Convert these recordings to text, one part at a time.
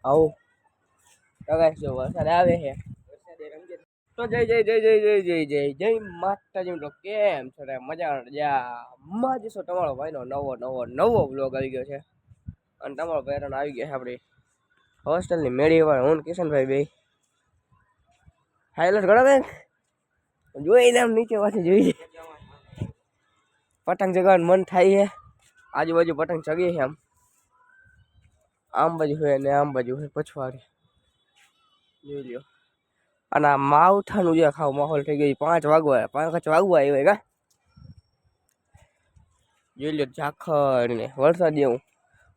આવું તો ગાઈસ જો વરસાદ આવે છે તો જય જય જય જય જય જય જય જય માતાજી તો કેમ છો રે મજામાં જશો તમારો ભાઈનો નવો બ્લોગ આવી ગયો છે અને તમારો ભાઈનો આવી ગયો છે આપણી હોસ્ટેલની મેળી વાળા હું કિશનભાઈ બે હાઈલાઇટ ગણો બેન જોઈને આમ નીચે પાછી જોઈએ પતંગ ચગાવવાનું મન થાય છે આજુબાજુ પતંગ ચગી છે આમ બાજુ હોય ને આમ બાજુ હોય પછવાડી જોઈ લ્યો અને આ માવઠાનું જે ખાવ માહોલ થઈ ગઈ 5 વાગવા આવ્યો કા જોઈ લ્યો ઝાખર ને વરસાદ જેવું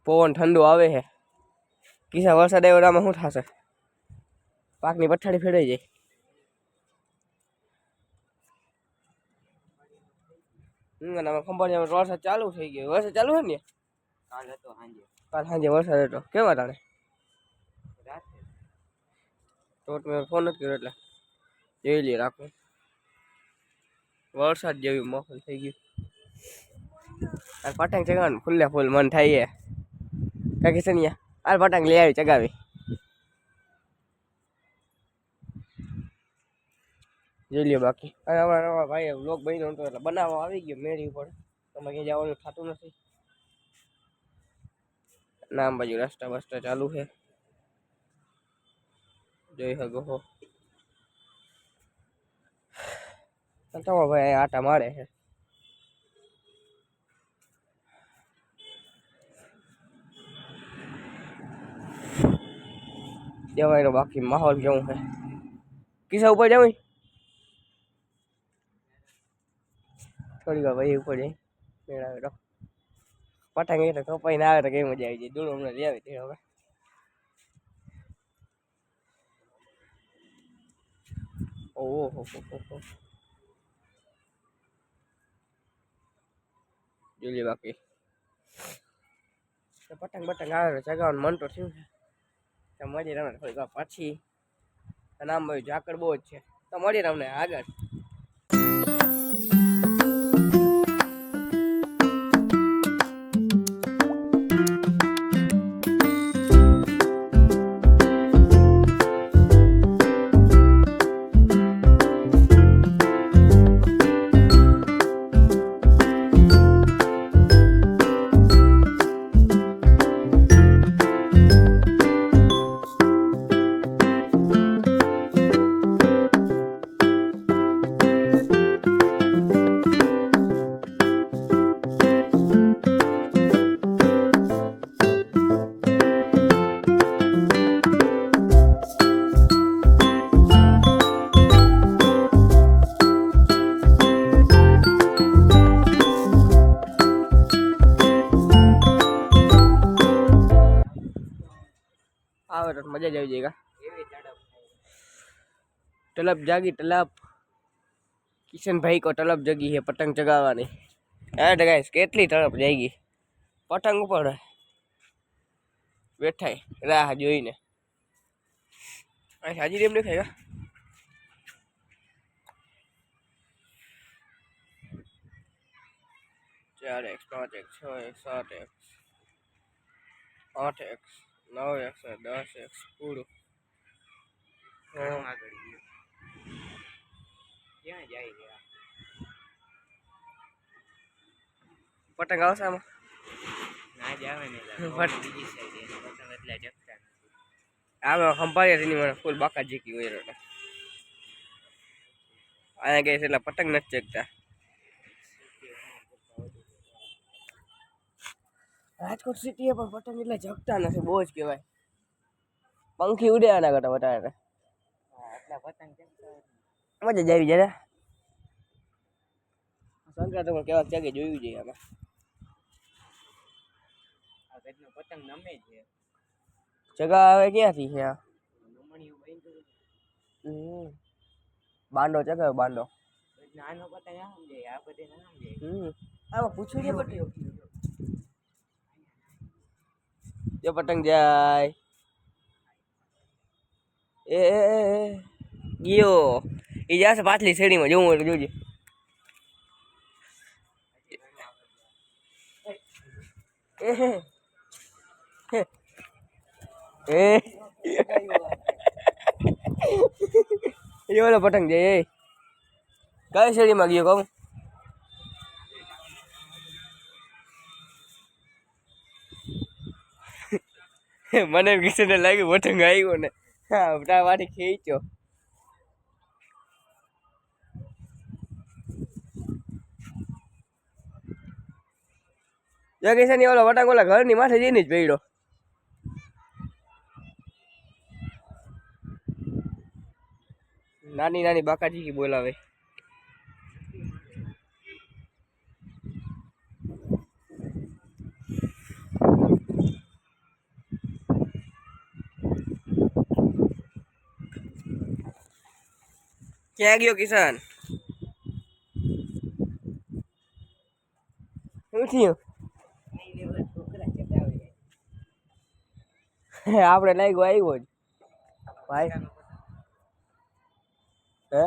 પવન ઠંડુ આવે છે કિસા વરસાદ આવ્યો આમાં શું થશે પાકની પથારી ફેડાઈ જાય અને આમાં ખંભાળિયામાં વરસાદ ચાલુ થઈ ગયો વરસાદ ચાલુ છે ને કાલ સાંજે વરસાદ હતો કેવા તાણે તો મેં ફોન નથી કર્યો એટલે જોઈ લઈએ રાખું વરસાદ જેવી માહોલ થઈ ગયું આ પતંગ ચગાવવાનું ફૂલે ફૂલ મન થાય છે કે છે આ પતંગ લઈ આવી ચગાવી જોઈ લ્યો બાકી અને અમારા ભાઈ વ્લોગ બન્યો હતો એટલે બનાવવા આવી ગયો મેળી ઉપર તમે ક્યાં જવાનું થતું નથી નામ બાજુ રસ્તા બસ્તા ચાલુ છે જોઈ શકો હો તમારો ભાઈ આટા મારે છે જવાય બાકી માહોલ કેવું છે કિસ્સા ઉપર જવાય થોડી વાર ભાઈ ઉપર જાય મેળાવે તો પતંગ એટલે કપાઈ ના આવે તો કઈ મજા આવી જાય દૂર હમણાં લઈ આવી તે હવે ઓહો જોઈએ બાકી પતંગ આવે ચગાવવાનું મન તો થયું છે મળી રમે થોડીક વાર પછી અને આમ ભાઈ ઝાકળ બહુ જ છે તો મળી રમને આગળ આવે તો મજા જ આવી જાય तलब जागी तलब किशन भाई को तलब जगी है पतंग चगावानी हाँ गाइस केटली तड़प जाएगी पतंग पर बैठा है राह जोईने हाजी RAM देखाएगा 4x 5x 6x 7x 8x 9x 10x पूरा पतंग आवशे आमां ना जावे ने बीजी साइड एनो पतंग એટલે જગતા આમાં ખંભાળિયાથી મને ફૂલ બાકા જીકી હોય રહ્યો આયા ગઈ એટલે પતંગ નથી જગતા રાજકોટ સિટી પર પતંગ એટલે જગતા નથી બહુ જ કહેવાય પંખી ઉડે આના કરતા વધારે આટલા પતંગ જગતા મજા જ આવી જાય સંક્રાંત પર કેવા જગે જોયું જોઈએ આમાં આ ગજનો પતંગ નમે છે જગા આવે ક્યાંથી છે આ નમણીઓ બઈ બાંડો જગાવ બાંડો નાનો પતંગ આમ જાય આ બધે ના આમ જાય આમાં પૂછું કે બટ્યો જો પતંગ જાય એ ગયો એ જાશે પાછલી શેડીમાં જોવું એટલે જોજે એ એ ઓલો પતંગ છે એ કઈ શેરીમાં ગયો કહું મને કિશનને લાગ્યું પતંગ આવ્યો ને હા વાટી ખેંચ્યો કિશન ઓલો પતંગ ઓલા ઘરની માથે જઈને જ પડ્યો નાની નાની બાકાજી બોલાવે ક્યાં ગયો કિશન શું થયું આપણે લાગ્યો આવ્યો જ ભાઈ હે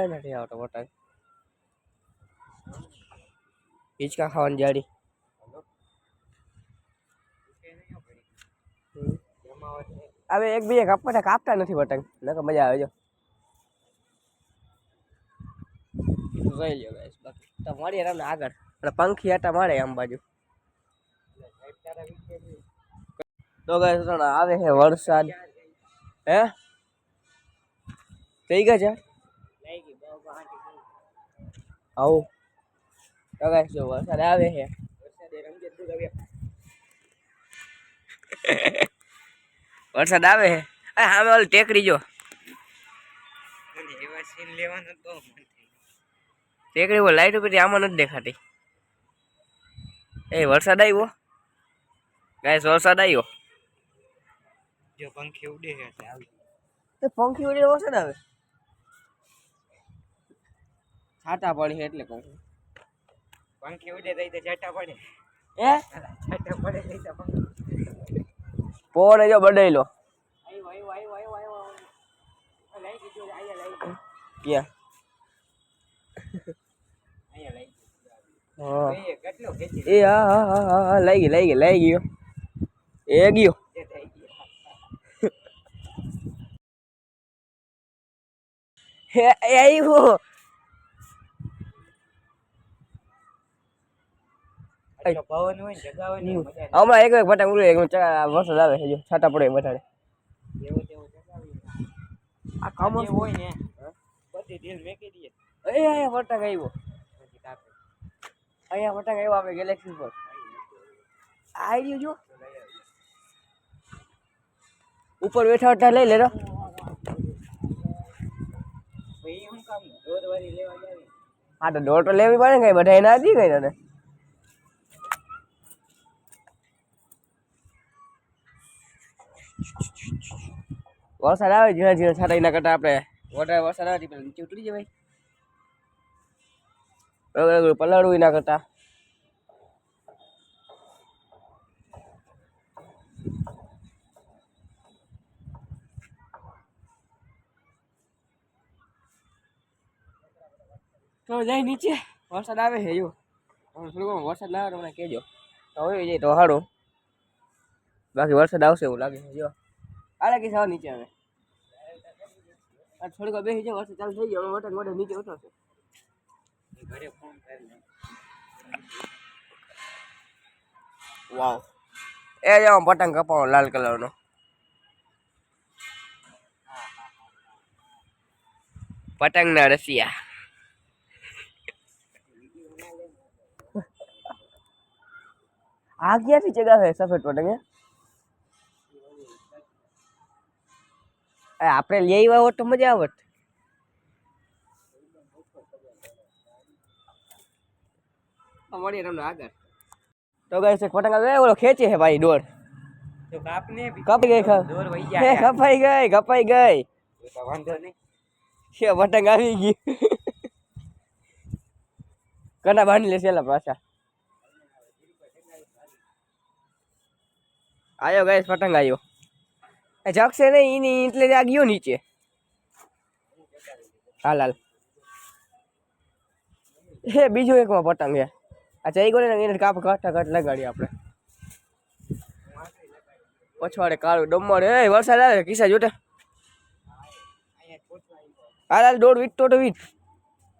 નથી આવતો પતંગ હિંચકા ખાવાની જાડી હવે એક બે કાપતા નથી પતંગ નકર મજા આવે જો જોઈ લ્યો ગાઈસ બાકી તો મળી તમને આગળ અને પંખી આટા મારે આમ બાજુ તો ગાઈસ આવે છે વરસાદ હે થઈ ગયા છે આવું તો ગાઈસ જો વરસાદ આવે છે વરસાદ આવે છે હામે ઓલી ટેકરી જો ટેકરી પર લાઈટ ઉપર આમાં નથી દેખાતી એ વરસાદ આવ્યો ગાઈસ વરસાદ આવ્યો જો પંખી ઉડે છે તો પંખી ઉડે વરસાદ આવે છાટા પડી એટલે કહું પંખી ઉડે તો છાટા પડે હે છાટા પડે તો પોને જો બડાઈલો ક્યાં એ હા લઈ ગયો એ ગયો આવ્યો હમણાં એક પતંગ ઉડે વરસાદ આવે છે જો છાટા પડે વધારે આ કામો હોય ને બધી ઢીલ મેકી દઈએ અહીંયા પતંગ આવ્યો આપણે ગેલેક્સી પર આવી ગયો જો ઉપર બેઠા બેઠા લઈ લેરો હા તો દોડ તો લેવી પડે કઈ બધા એના હતી કઈ તને વરસાદ આવે ઝીણા ઝીણા છાંટા એના કરતા આપણે વધારે વરસાદ આવે પેલા નીચે ઉતરી જવાય પલાળવું એના કરતા તો જાય નીચે વરસાદ આવે છે જો થોડું વરસાદ ના આવે તો મને કહેજો તો હોય જાય તો સારું બાકી વરસાદ આવશે એવું લાગે છે જો આલે કે સાવ નીચે આવે થોડીક વાર બેસી જાય વરસાદ ચાલુ થઈ ગયો વરસાદ મોઢે નીચે ઉતરશે ઘરે ફોન કરી વાવ એ જો પતંગ કપાવો લાલ કલરનો પતંગના રસિયા આ ક્યાંથી ચગાવે સફેદ પતંગ આપણે લઈ આવ્યા હોત તો મજા આવત મળીએ તમને આગળ તો ગાઈસ એક પતંગ આવે ઓલો ખેંચે છે ભાઈ દોર તો કાપને કપાઈ ગઈ દોર વઈ ગયા કપાઈ ગઈ તો વાંધો નહીં છે પતંગ આવી ગઈ કના બાંધી લેશે એલા પાછા આયો ગાઈસ પતંગ આવ્યો જગશે નહીં એની એટલે આ ગયો નીચે હાલ હે બીજો એકમાં પતંગ છે આ જઈ ગયો ને એને કાપ ઘાટ લગાડી આપણે પછવાડે કાળું ડમર એ વરસાદ આવે કિસ્સા જોટે હાલ દોડ વીટ તો વીટ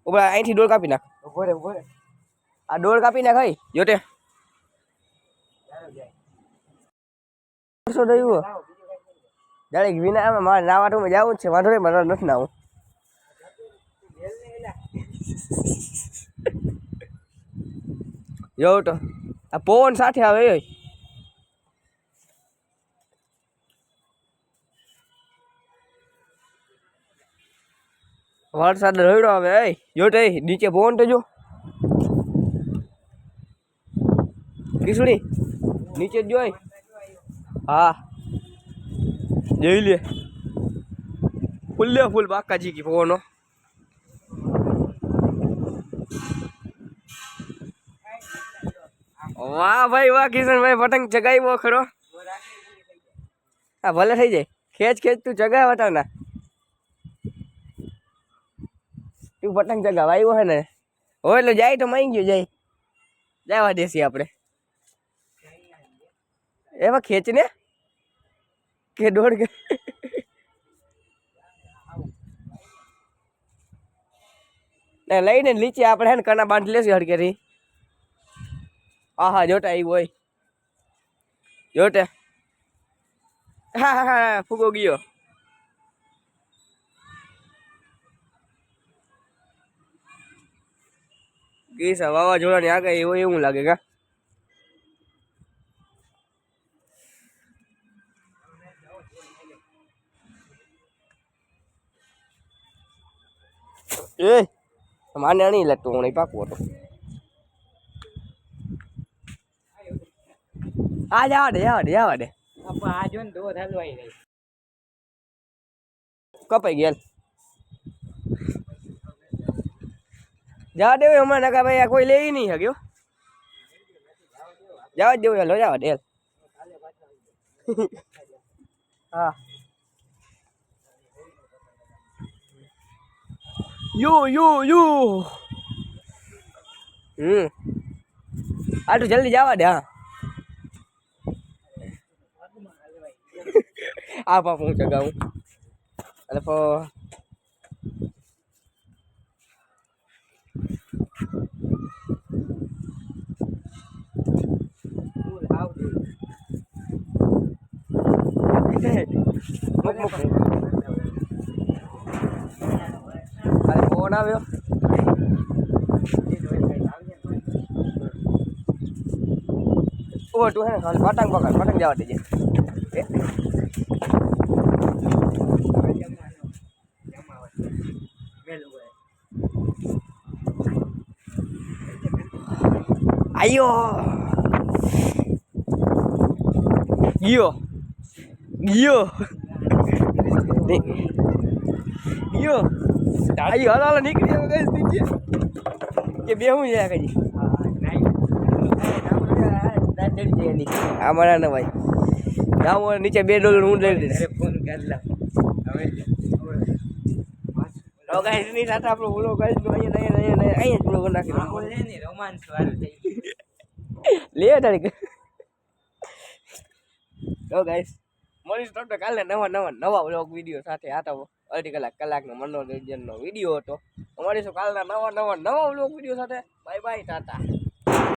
ઉભા અહીંથી ડોળ કાપી નાખ આ ડોળ કાપી નાખ ભાઈ જોટે જાણે વિના મારે નાવા તો જવું જ છે વાંધો નહીં મારે નથી નાવું જોઉં તો આ પવન સાથે આવે વરસાદ રડ્યો આવે જોટે નીચે પવન તો જો કિસુડી નીચે જ જોઈ હા જોઈ લે ફૂલ બાકાજી કી પવનો વાહ ભાઈ વાહ કિશનભાઈ પતંગ ચગાવ્યો ખરો હા ભલે થઈ જાય ખેંચ તું ચગાવ વટાના તું પતંગ ચગાવ આવ્યો હે ને હોય એટલે જાય તો માઈ ગયો જાય જવા દેસી આપણે એમાં ખેંચ ને કે દોડ કે લઈને નીચે આપણે હે ને કના બાંધી લેશું હડકેરી હા જોટા આવ્યું હોય જોટે હા ફૂગો ગયો ગીસા વાવાઝોડાની આગાહી હોય એવું લાગે કા એ માને નહીં લાગતું હું નહીં પાકું હતો આ જવા દે આ જો ને દો હલવાઈ રહી કપાઈ ગયા જવા દેવું હમણાં નકા ભાઈ આ કોઈ લઈ નહીં શક્યો જવા જ દેવું લો જવા દે હા યુ આટલું જલ્દી જવા દે હા આ પાપ હું ચગાવું અને ફોન આવ્યો ઓ તું હે ખાલી પતંગ પતંગ જવા દેજે આયો ગયો આયો હાલો નીકળી ગઈ નીચે કે બે હું જાય કઈ અમારા ને ભાઈ ગામ નીચે $2 હું લઈ દઈશ ફોન કરી લા હવે ગાઈસ ની સાથે આપણો બોલો ગાઈસ નો અહીંયા બોલો નાખી રોમાન્સ વાળું થઈ લે તારીખ તો ગાઈસ મળીશ તો કાલે નવા વ્લોગ વિડીયો સાથે આ તો અડધી કલાકનો મનોરંજનનો વિડીયો હતો અમારી શું કાલના નવા વ્લોગ વિડીયો સાથે બાય ટાટા